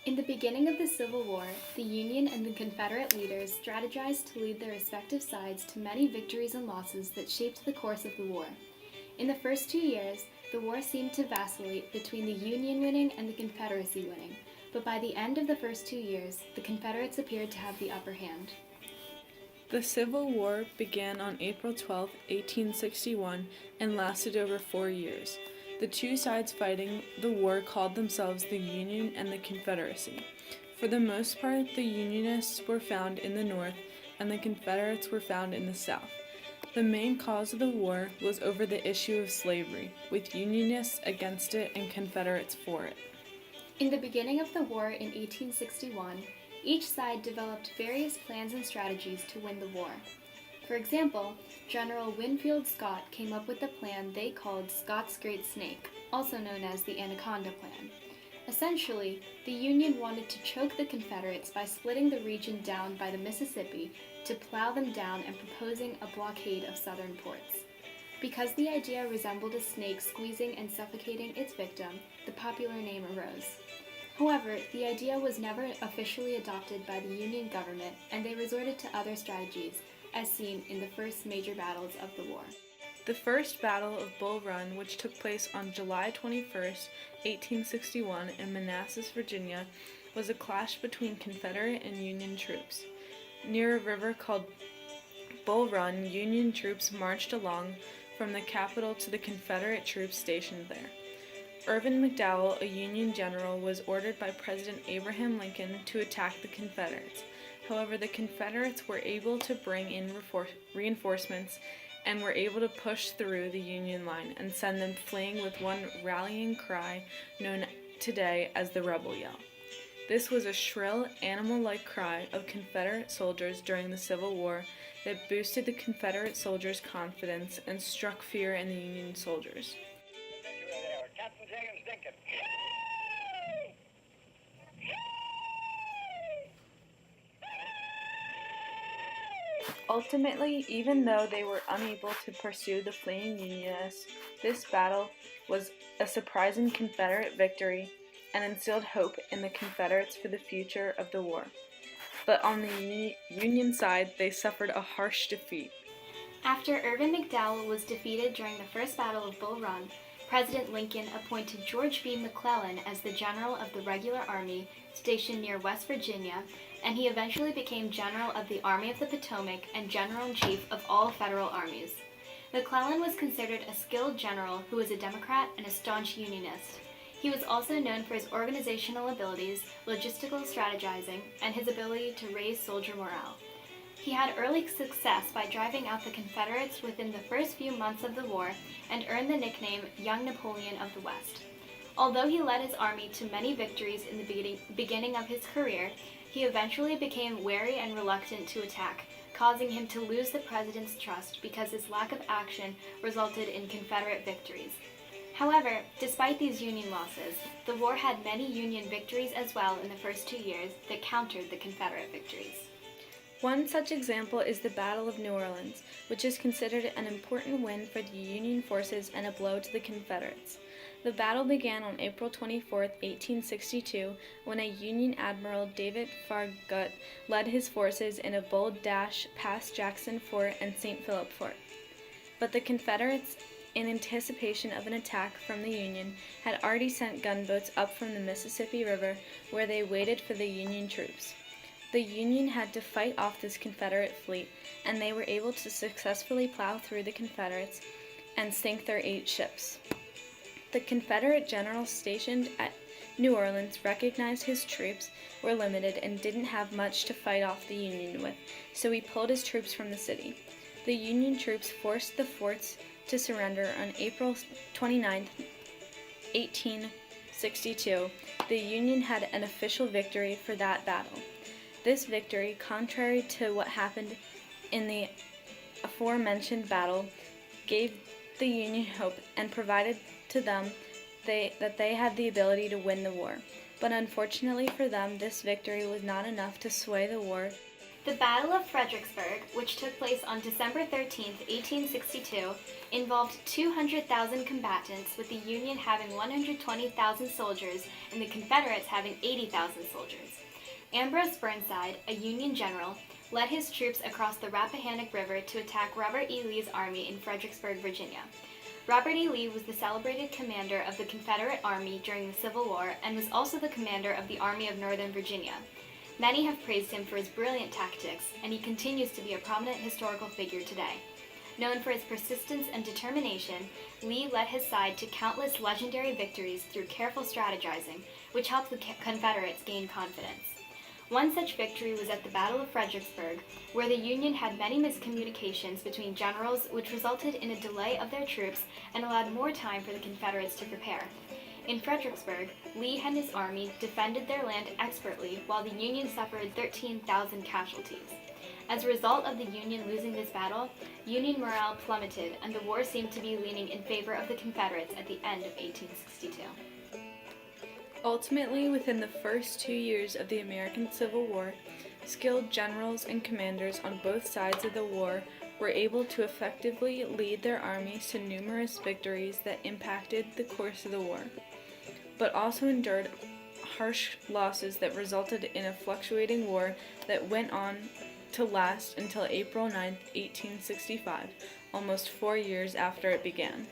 In the beginning of the Civil War, the Union and the Confederate leaders strategized to lead their respective sides to many victories and losses that shaped the course of the war. In the first 2 years, the war seemed to vacillate between the Union winning and the Confederacy winning, but by the end of the first 2 years, the Confederates appeared to have the upper hand. The Civil War began on April 12, 1861, and lasted over 4 years. The two sides fighting the war called themselves the Union and the Confederacy. For the most part, the Unionists were found in the North, and the Confederates were found in the South. The main cause of the war was over the issue of slavery, with Unionists against it and Confederates for it. In the beginning of the war in 1861, each side developed various plans and strategies to win the war. For example, General Winfield Scott came up with a plan they called Scott's Great Snake, also known as the Anaconda Plan. Essentially, the Union wanted to choke the Confederates by splitting the region down by the Mississippi to plow them down and proposing a blockade of southern ports. Because the idea resembled a snake squeezing and suffocating its victim, the popular name arose. However, the idea was never officially adopted by the Union government, and they resorted to other strategies, as seen in the first major battles of the war. The first Battle of Bull Run, which took place on July 21, 1861, in Manassas, Virginia, was a clash between Confederate and Union troops. Near a river called Bull Run, Union troops marched along from the capital to the Confederate troops stationed there. Irvin McDowell, a Union general, was ordered by President Abraham Lincoln to attack the Confederates. However, the Confederates were able to bring in reinforcements and were able to push through the Union line and send them fleeing with one rallying cry known today as the Rebel Yell. This was a shrill, animal-like cry of Confederate soldiers during the Civil War that boosted the Confederate soldiers' confidence and struck fear in the Union soldiers. Ultimately, even though they were unable to pursue the fleeing Unionists, this battle was a surprising Confederate victory and instilled hope in the Confederates for the future of the war. But on the Union side, they suffered a harsh defeat. After Irvin McDowell was defeated during the First Battle of Bull Run, President Lincoln appointed George B. McClellan as the general of the regular army stationed near West Virginia, and he eventually became general of the Army of the Potomac and general-in-chief of all federal armies. McClellan was considered a skilled general who was a Democrat and a staunch Unionist. He was also known for his organizational abilities, logistical strategizing, and his ability to raise soldier morale. He had early success by driving out the Confederates within the first few months of the war and earned the nickname Young Napoleon of the West. Although he led his army to many victories in the beginning of his career, he eventually became wary and reluctant to attack, causing him to lose the president's trust because his lack of action resulted in Confederate victories. However, despite these Union losses, the war had many Union victories as well in the first 2 years that countered the Confederate victories. One such example is the Battle of New Orleans, which is considered an important win for the Union forces and a blow to the Confederates. The battle began on April 24, 1862, when a Union Admiral, David Farragut, led his forces in a bold dash past Jackson Fort and St. Philip Fort. But the Confederates, in anticipation of an attack from the Union, had already sent gunboats up from the Mississippi River, where they waited for the Union troops. The Union had to fight off this Confederate fleet, and they were able to successfully plow through the Confederates and sink their 8 ships. The Confederate general stationed at New Orleans recognized his troops were limited and didn't have much to fight off the Union with, so he pulled his troops from the city. The Union troops forced the forts to surrender on April 29, 1862. The Union had an official victory for that battle. This victory, contrary to what happened in the aforementioned battle, gave the Union hope and provided to them that they had the ability to win the war. But unfortunately for them, this victory was not enough to sway the war The Battle of Fredericksburg, which took place on December 13, 1862, involved 200,000 combatants, with the Union having 120,000 soldiers and the Confederates having 80,000 soldiers. Ambrose Burnside, a Union general, led his troops across the Rappahannock River to attack Robert E. Lee's army in Fredericksburg, Virginia. Robert E. Lee was the celebrated commander of the Confederate Army during the Civil War and was also the commander of the Army of Northern Virginia. Many have praised him for his brilliant tactics, and he continues to be a prominent historical figure today. Known for his persistence and determination, Lee led his side to countless legendary victories through careful strategizing, which helped the Confederates gain confidence. One such victory was at the Battle of Fredericksburg, where the Union had many miscommunications between generals, which resulted in a delay of their troops and allowed more time for the Confederates to prepare. In Fredericksburg, Lee and his army defended their land expertly, while the Union suffered 13,000 casualties. As a result of the Union losing this battle, Union morale plummeted, and the war seemed to be leaning in favor of the Confederates at the end of 1862. Ultimately, within the first 2 years of the American Civil War, skilled generals and commanders on both sides of the war were able to effectively lead their armies to numerous victories that impacted the course of the war, but also endured harsh losses that resulted in a fluctuating war that went on to last until April 9, 1865, almost 4 years after it began.